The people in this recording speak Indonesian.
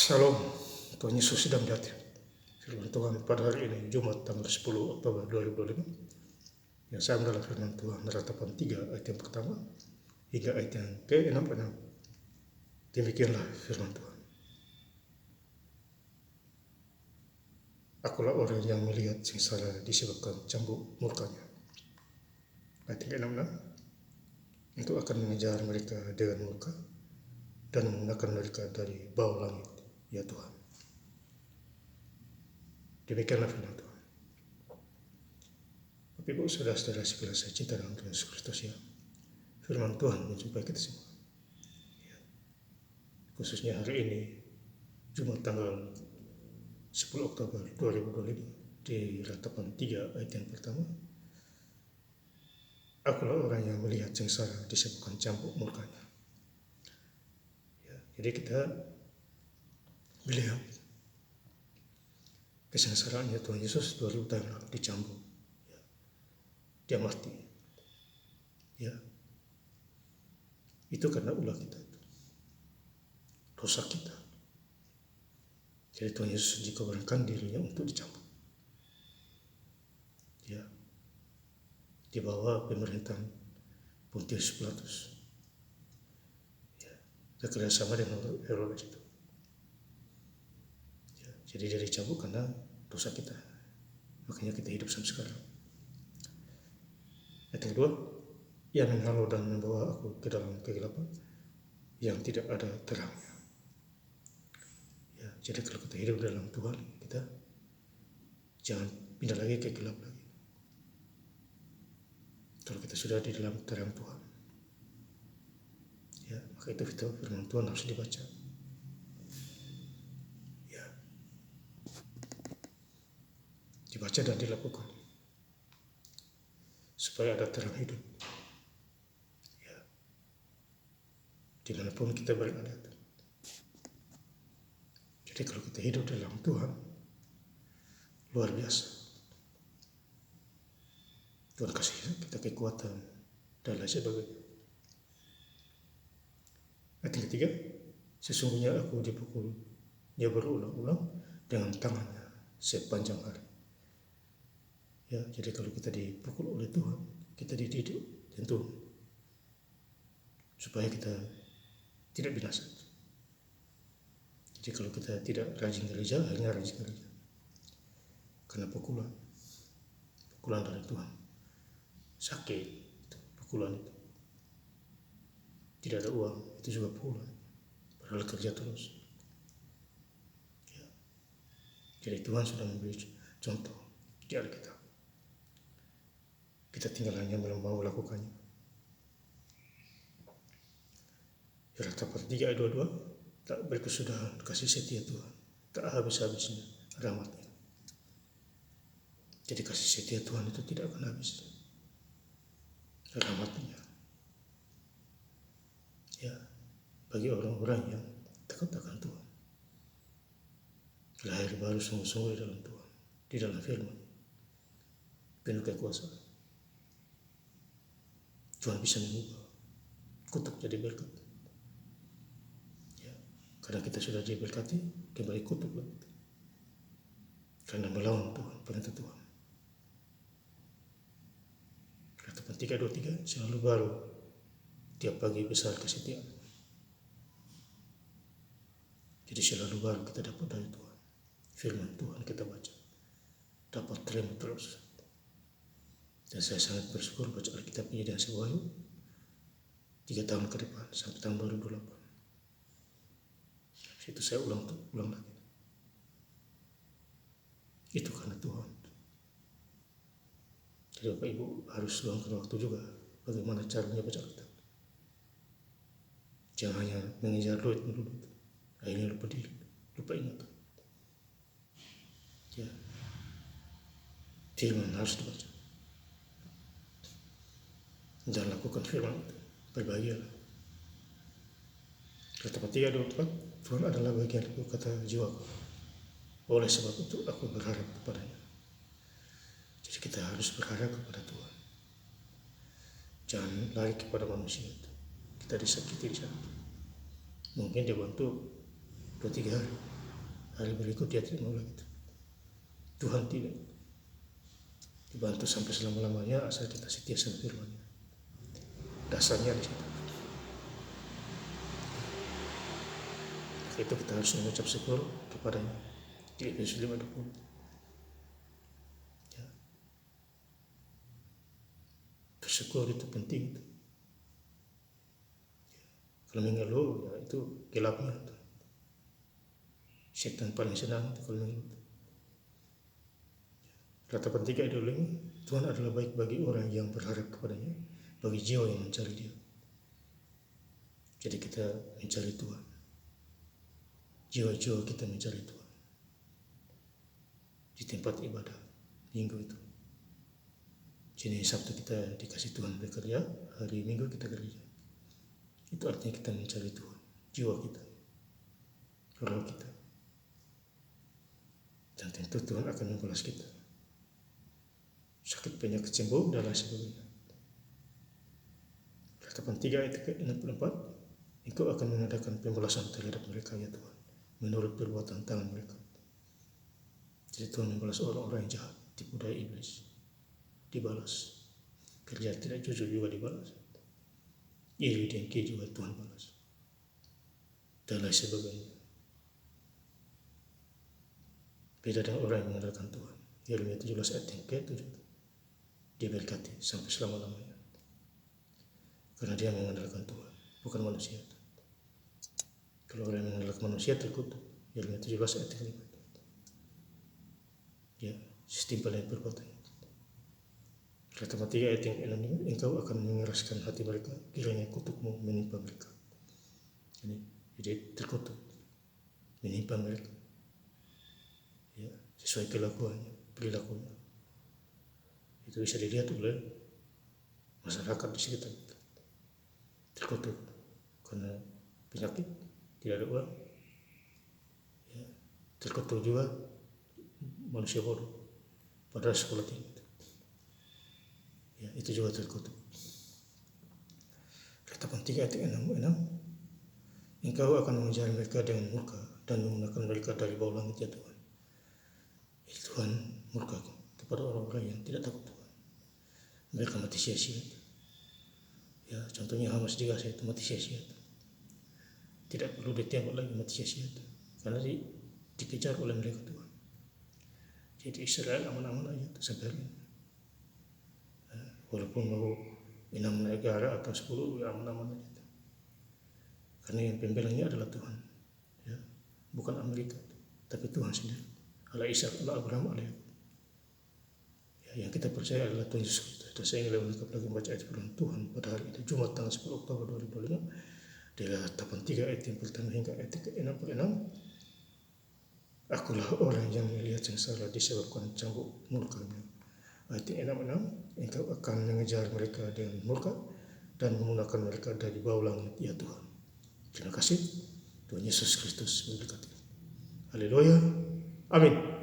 Shalom, Tuhan Yesus sedang datang. Firman Tuhan pada hari ini, Jumat tanggal 10 Oktober 2025. Yang saya adalah firman Tuhan Ratapan 3 ayat yang pertama hingga ayat yang ke-66. Demikianlah firman Tuhan. Akulah orang yang melihat sengsara disebabkan cambuk murkanya. Ayat yang ke-66. Itu akan mengejar mereka dengan murka dan menggunakan mereka dari bawah langit, ya Tuhan. Demikianlah firman Tuhan. Bapak Ibu saudara-saudara sekalian saya cinta dalam Tuhan Yesus Kristus, ya. Firman Tuhan menjumpai kita semua. Ya. Khususnya hari ini, Jumat tanggal 10 Oktober 2025, di Ratapan 3 ayat yang pertama. Akulah orang yang melihat sengsara disebabkan cambuk murkanya. Ya, jadi kita melihat kesengsaraannya Tuhan Yesus 2000 tahun lalu dicambuk. Ya. Dia mati. Ya. Itu karena ulah kita, dosa kita. Jadi Tuhan Yesus dikobarkan dirinya untuk dicambuk. Ya. Di bawah pemerintahan Pontius Pilatus. Ya. Dia kerjasama dengan Herodes itu. Ya. Jadi dia dicambuk karena dosa kita. Makanya kita hidup sampai sekarang. Yang kedua, ia menghalau dan membawa aku ke dalam kegelapan yang tidak ada terangnya. Ya, jadi kalau kita hidup dalam Tuhan, kita jangan pindah lagi ke gelap lagi. Kalau kita sudah di dalam terang Tuhan, ya, maka itu firman Tuhan harus dibaca. Ya, dibaca dan dilakukan supaya ada terang hidup. Ya, dimanapun kita berada. Jadi kalau kita hidup dalam Tuhan, luar biasa. Tuhan kasih kita kekuatan dan lain sebagainya. Ayat yang ketiga, sesungguhnya aku dipukulnya berulang-ulang dengan tangannya sepanjang hari. Ya, jadi kalau kita dipukul oleh Tuhan, kita dididik dan Tuhan supaya kita tidak binasa. Jadi kalau kita tidak rajin gereja, hanya rajin gereja karena pukulan dari Tuhan. Sakit, pukulan itu. Tidak ada uang, itu juga pukulan. Padahal kerja terus. Ya. Jadi Tuhan sudah memberi contoh di Alkitab. Kita tinggal hanya mau melakukannya. Ratapan 3 ayat 22, tak berkesudahan kasih setia Tuhan, tak habis-habisnya rahmatnya. Jadi kasih setia Tuhan itu tidak akan habis. Rahmatnya. Ya, bagi orang-orang yang takut akan Tuhan. Lahir baru sungguh-sungguh di dalam Tuhan, di dalam firman. Penuh kekuasaan. Tuhan bisa mengubah kutuk jadi berkat. Ya, karena kita sudah diberkati, kembali kutuk lagi. Karena melawan Tuhan, perintah Tuhan. Ratapan 3:23 selalu baru tiap pagi besar kesetiaan. Jadi selalu baru kita dapat dari Tuhan. Firman Tuhan kita baca. Dapat terima terus. Dan saya sangat bersyukur baca Alkitab ini dan Wahyu 3 tahun ke depan sampai tahun 2028. Itu saya ulang lagi. Itu karena Tuhan. Jadi Bapak Ibu harus luangkan waktu juga bagaimana caranya baca Alkitab. Jangan hanya mengejar duit dulu, akhirnya lupa diri, lupa ingatan. Ya, firman harus dibaca dan lakukan firman itu. Berbahagialah. Ratapan 3:24, Tuhan adalah bagianku, kata jiwaku. Oleh sebab itu aku berharap kepadanya. Jadi kita harus berharap kepada Tuhan. Jangan lari kepada manusia itu. Kita disakiti di sana. Mungkin dia bantu 2-3 hari, hari berikut dia tidak mau lagi. Tuhan tidak dibantu sampai selama-lamanya asal kita setia sama firman-Nya. Dasarnya di situ. Maka itu kita harus mengucap syukur kepadanya. Di Efesus 5:20. Ya. Bersyukur itu penting. Ya. Kalau mengeluh, ya itu gelapnya. Setan paling senang itu kalau mengeluh. Ratapan 3 ayat 25, Tuhan adalah baik bagi orang yang berharap kepadanya, bagi jiwa yang mencari Dia. Jadi kita mencari Tuhan. Jiwa-jiwa kita mencari Tuhan. Di tempat ibadah minggu itu. Jadi Sabtu kita dikasih Tuhan bekerja, hari Minggu kita kerja. Itu artinya kita mencari Tuhan, jiwa kita, roh kita. Dan tentu Tuhan akan membalas kita. Sakit, penyakit sembuh dan lain sebagainya. Ratapan 3 ayat ke-64, Engkau akan mengadakan pembalasan terhadap mereka ya Tuhan, menurut perbuatan tangan mereka. Jadi Tuhan membalas orang-orang yang jahat, tipu daya iblis, dibalas. Kerja tidak jujur juga dibalas. Iri dengki juga Tuhan balas. Dan lain sebagainya. Beda dengan orang yang mengandalkan Tuhan. Yeremia 17 ayat yang ke-7. Dia berkati sampai selama-lamanya. Karena dia mengandalkan Tuhan, bukan manusia. Kalau orang yang mengandalkan manusia terkutuk. Yeremia 17 ayat yang ke-5. Ya, setimpal dengan perbuatannya. Ratapan 3 ayat yang ke-6, Engkau akan mengeraskan hati mereka, kiranya kutukmu menimpa mereka. Jadi terkutuk, menimpa mereka. Ya, sesuai kelakuannya, perilakunya. Itu bisa dilihat oleh masyarakat di sekitar kita. Terkutuk karena penyakit, tidak ada uang. Ya, terkutuk juga manusia bodoh, padahal sekolah tinggi. Ya, itu juga terkutuk. Ratapan 3 ayat 6, Engkau akan mengejar mereka dengan murka dan menggunakan mereka dari bawah langit ya Tuhan. Tuhan murka kepada orang-orang yang tidak takut Tuhan. Mereka mati sia-sia. Ya, contohnya Hamas di Gaza itu mati sia-sia. Tidak perlu ditembak lagi, mati sia-sia. Karena dikejar oleh mereka Tuhan. Jadi Israel aman-aman aja sampai hari ini. Walaupun mau 6 negara atau 10, ya aman-aman aja. Karena yang pembelanya adalah Tuhan. Ya, bukan Amerika, tapi Tuhan sendiri. Allah Ishak, Allah Abraham, Allah Yakub. Ya, yang kita percaya adalah Tuhan Yesus Kristus. Dan saya ingin lengkap lagi membaca ayat firman Tuhan pada hari itu, Jumat tanggal 10 Oktober 2025. Dari Ratapan 3 ayat yang pertama hingga ayat ke-66. Akulah orang yang melihat sengsara disebabkan cambuk murka-Nya. Ayat yang 66, Engkau akan mengejar mereka dengan murka dan menggunakan mereka dari bawah langit ya Tuhan. Terima kasih. Tuhan Yesus Kristus memberkati. Haleluya. Amin.